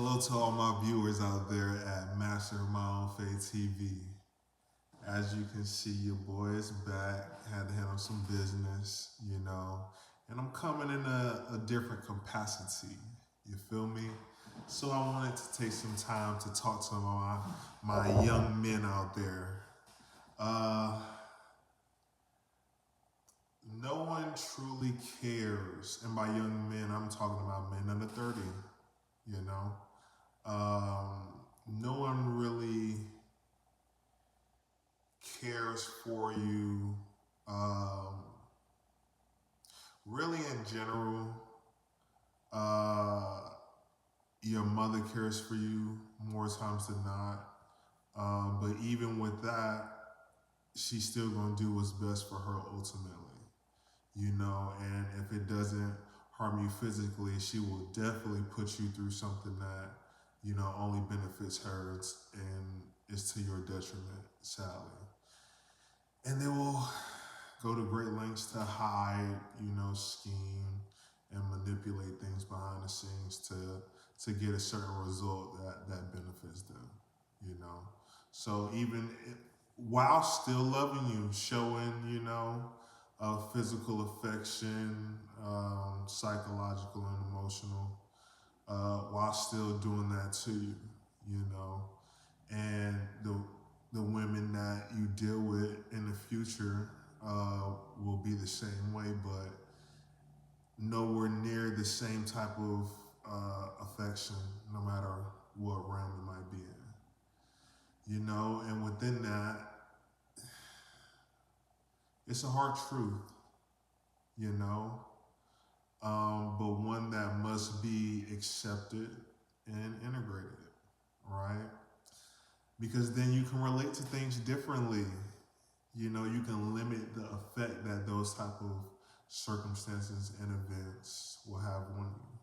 Hello to all my viewers out there at Master of My Own Fate TV. As you can see, your boy is back. Had to handle some business, and I'm coming in a different capacity. You feel me? So I wanted to take some time to talk to my young men out there. Uh, no one truly cares, and by young men, I'm talking about men under 30. You know, no one really cares for you. Um, really, in general, uh, your mother cares for you more times than not. But even with that, she's still gonna do what's best for her ultimately, And if it doesn't harm you physically, she will definitely put you through something that only benefits her and is to your detriment, sadly. And they will go to great lengths to hide, scheme and manipulate things behind the scenes to get a certain result that benefits them, you know. So while still loving you, showing, physical affection, psychological and emotional, while still doing that to you, you know. And the women that you deal with in the future will be the same way, but nowhere near the same type of affection, no matter what realm it might be in. And within that, it's a hard truth, you know, but one that must be accepted and integrated, right? Because then you can relate to things differently. You can limit the effect that those type of circumstances and events will have on you.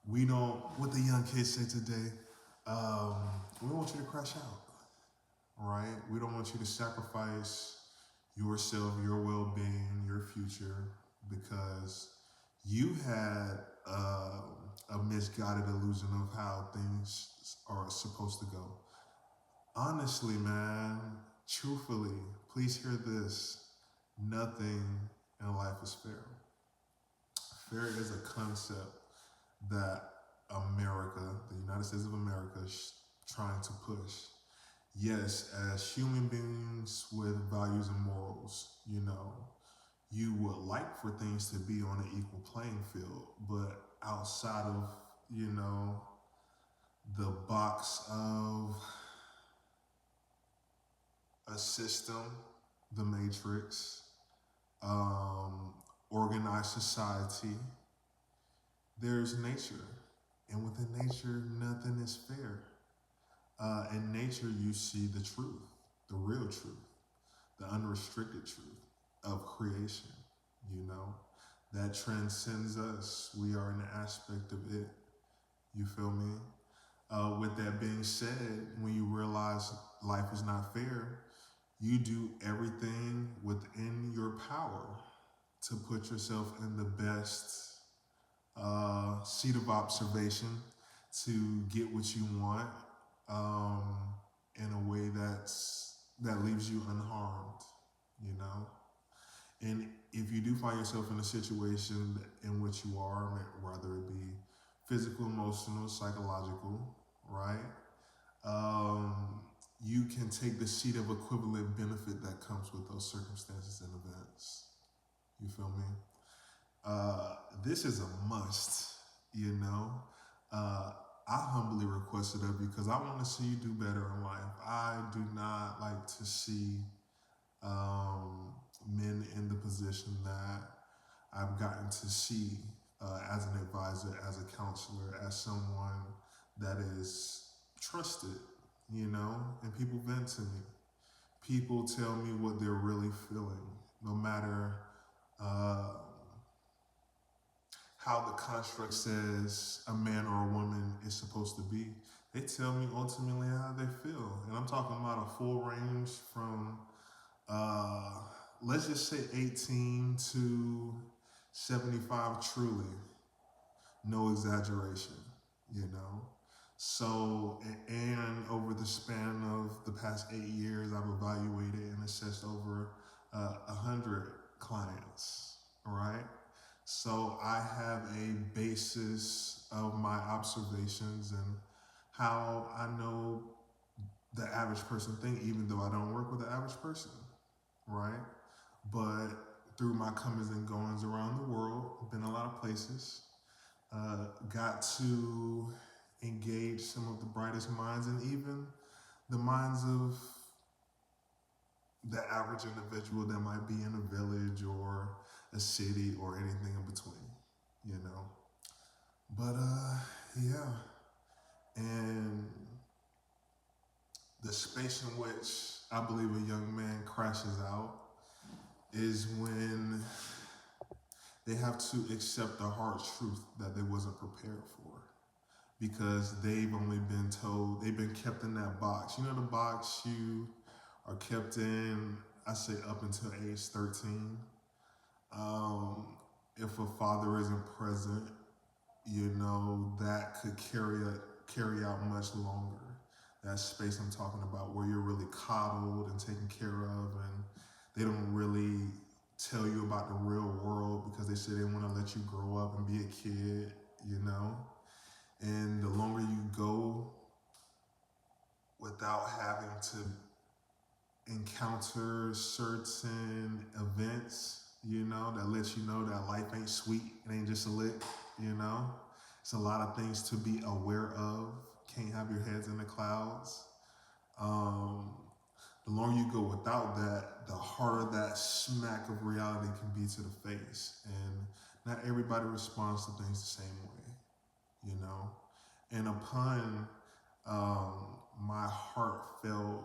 We don't, what the young kids say today, we don't want you to crash out, right? We don't want you to sacrifice yourself, your well-being, your future, because you had a misguided illusion of how things are supposed to go. Honestly, man, truthfully, please hear this. Nothing in life is fair. Fair is a concept that America, the United States of America, is trying to push. Yes, as human beings with values and morals, you would like for things to be on an equal playing field, but outside of, the box of a system, the matrix, organized society, there's nature. And within nature, nothing is fair. In nature, you see the truth, the real truth, the unrestricted truth of creation, that transcends us. We are an aspect of it. You feel me? With that being said, when you realize life is not fair, you do everything within your power to put yourself in the best seat of observation to get what you want in a way that leaves you unharmed, you know. And if you do find yourself in a situation in which you are, whether it be physical, emotional, psychological, right? You can take the seat of equivalent benefit that comes with those circumstances and events. You feel me? This is a must, you know. I humbly requested of you because I want to see you do better in life. I do not like to see men in the position that I've gotten to see as an advisor, as a counselor, as someone that is trusted, and people vent to me. People tell me what they're really feeling, no matter uh, how the construct says a man or a woman is supposed to be. They tell me ultimately how they feel. And I'm talking about a full range from, uh, let's just say 18 to 75 truly. No exaggeration, you know. So, and over the span of the past 8 years, I've evaluated and assessed over 100 clients, all right? So I have a basis of my observations and how I know the average person think, even though I don't work with the average person, right? But through my comings and goings around the world, been a lot of places, got to engage some of the brightest minds and even the minds of the average individual that might be in a village or a city or anything in between, you know. But yeah, and the space in which I believe a young man crashes out is when they have to accept the hard truth that they wasn't prepared for because they've only been told, they've been kept in that box. You know the box you are kept in, I say up until age 13. Um, if a father isn't present, you know, that could carry out much longer. That space I'm talking about where you're really coddled and taken care of and they don't really tell you about the real world because they say they want to let you grow up and be a kid, you know? And the longer you go without having to encounter certain events, you know, that lets you know that life ain't sweet, it ain't just a lick, you know. It's a lot of things to be aware of. Can't have your heads in the clouds. Um, the longer you go without that, the harder that smack of reality can be to the face. And not everybody responds to things the same way, you know. And upon my heartfelt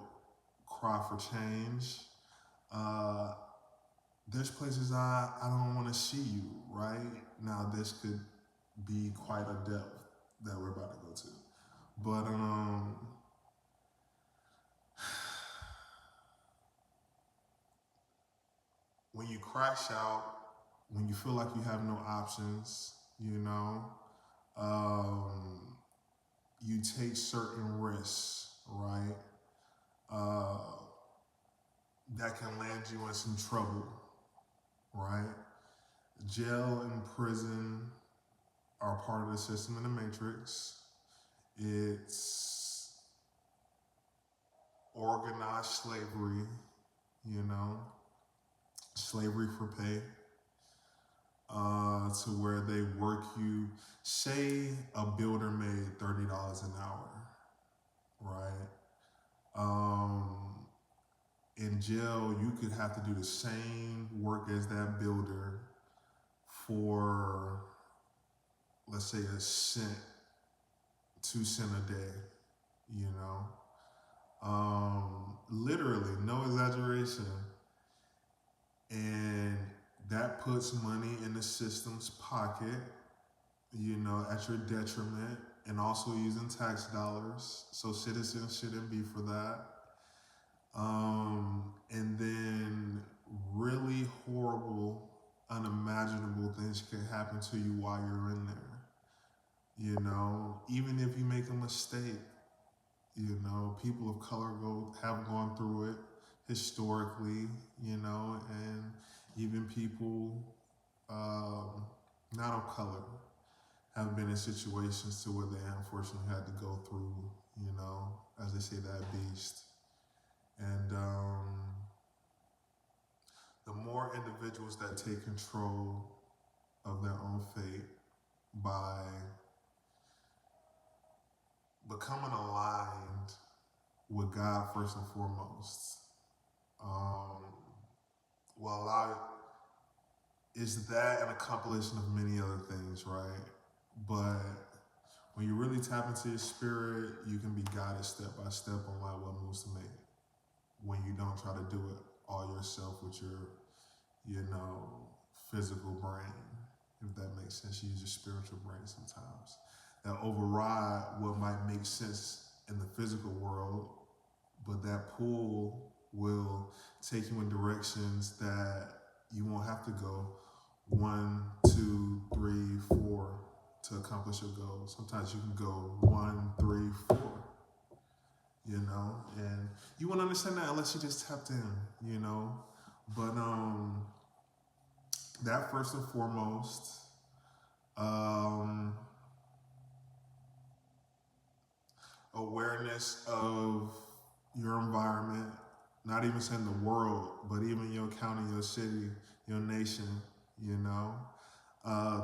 cry for change, uh, there's places I don't want to see you, right? Now, this could be quite a depth that we're about to go to. But when you crash out, when you feel like you have no options, you know, um, you take certain risks, right? Uh, that can land you in some trouble, right? Jail and prison are part of the system in the matrix. It's organized slavery, you know, slavery for pay, to where they work you. Say a builder made $30 an hour, right? Um, in jail, you could have to do the same work as that builder for, let's say, a cent, 2 cent a day, you know? Literally, no exaggeration. And that puts money in the system's pocket, you know, at your detriment, and also using tax dollars. So citizens shouldn't be for that. And then really horrible, unimaginable things can happen to you while you're in there. You know, even if you make a mistake, you know, people of color have gone through it historically, you know, and even people not of color have been in situations to where they unfortunately had to go through, you know, as they say, that beast. And the more individuals that take control of their own fate by becoming aligned with God first and foremost, will allow is that an accomplishment of many other things, right? But when you really tap into your spirit, you can be guided step by step on like what moves to make it. When you don't try to do it all yourself with your, you know, physical brain, if that makes sense. You use your spiritual brain sometimes. That override what might make sense in the physical world, but that pull will take you in directions that you won't have to go 1, 2, 3, 4 to accomplish your goals. Sometimes you can go 1, 3, 4, and you won't understand that unless you just tapped in. But that first and foremost, um, awareness of your environment, not even saying the world, but even your county, your city, your nation, you know,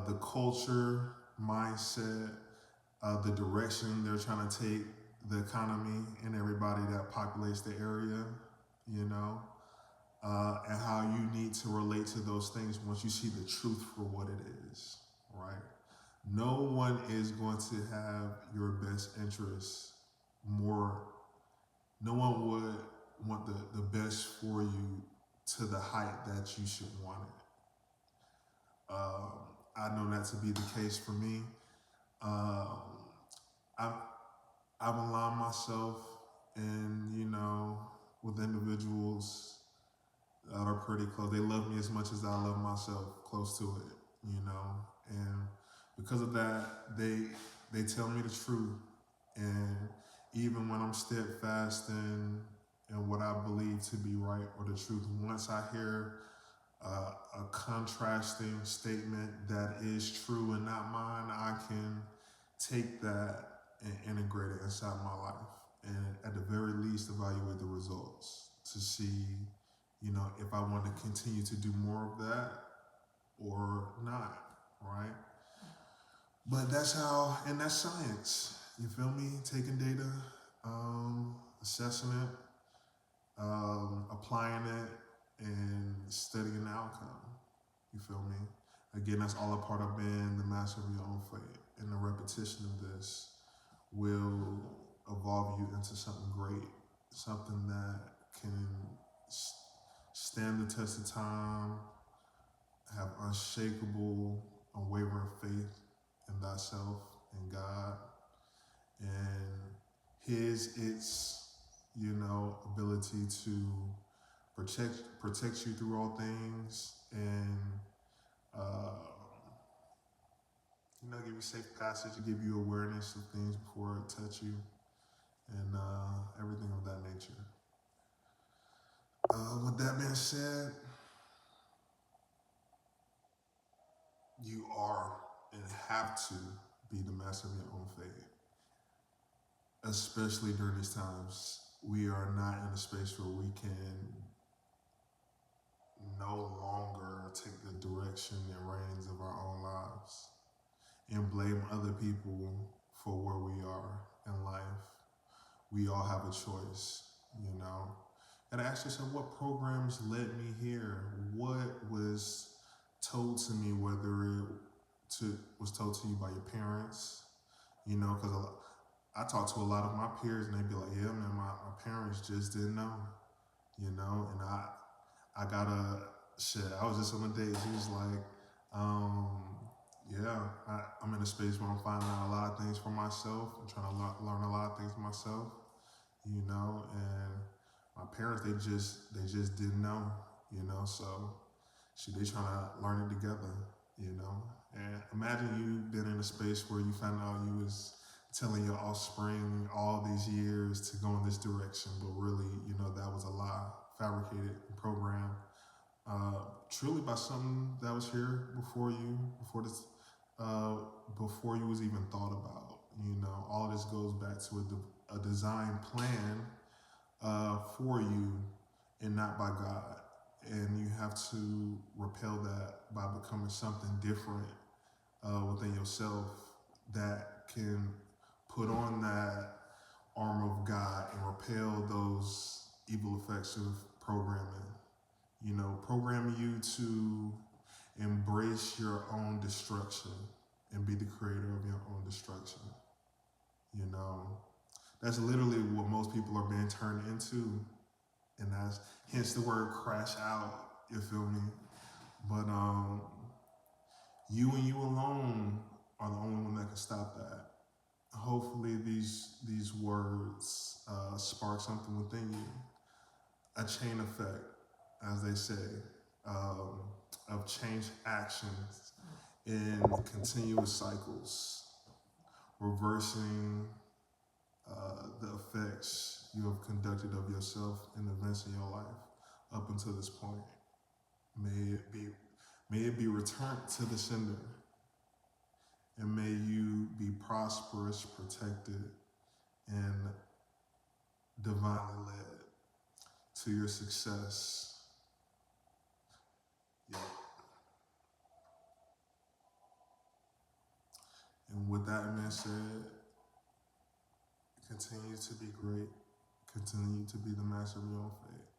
the culture, mindset, the direction they're trying to take the economy and everybody that populates the area, and how you need to relate to those things once you see the truth for what it is, right? No one is going to have your best interests more. No one would want the best for you to the height that you should want it. I know that to be the case for me. Um, I've, I've aligned myself and with individuals that are pretty close. They love me as much as I love myself, close to it. And because of that, they tell me the truth. And even when I'm steadfast in what I believe to be right or the truth, once I hear a contrasting statement that is true and not mine, I can take that and integrate it inside my life. And at the very least, evaluate the results to see if I want to continue to do more of that or not, right? But and that's science. You feel me? Taking data, assessing it, applying it, and studying the outcome. You feel me? Again, that's all a part of being the master of your own fate. And the repetition of this will evolve you into something great, something that can stand the test of time, have unshakable, unwavering faith in thyself and God, and its ability to protect you through all things, and uh, give you safe passage, give you awareness of things before it touch you, and everything of that nature. With that being said, you are and have to be the master of your own fate, especially during these times. We are not in a space where we can no longer take the direction and reins of our own lives and blame other people for where we are in life. We all have a choice. And ask yourself, what programs led me here? What was told to me, whether was told to you by your parents, because I talk to a lot of my peers and they be like, yeah, man, my parents just didn't know, and I got shit. I was just on a date. She was like, yeah, I'm in a space where I'm finding out a lot of things for myself. I'm trying to learn a lot of things for myself, and my parents, they just didn't know, so they trying to learn it together. And imagine you been in a space where you found out you was telling your offspring all these years to go in this direction, but really, that was a lie, fabricated, programmed, truly by something that was here before you, before you was even thought about. All of this goes back to a design plan for you and not by God. And you have to repel that by becoming something different within yourself that can put on that armor of God and repel those evil effects of programming. Programming you to embrace your own destruction and be the creator of your own destruction. You know, that's literally what most people are being turned into, and that's hence the word crash out. You feel me? But you and you alone are the only one that can stop that. Hopefully, these words spark something within you, a chain effect, as they say, of change actions in continuous cycles, reversing the effects you have conducted of yourself and events in your life up until this point. May it be, may it be returned to the sender, and may you be prosperous, protected, and divinely led to your success. Yeah. And with that being said, continue to be great. Continue to be the master of your own fate.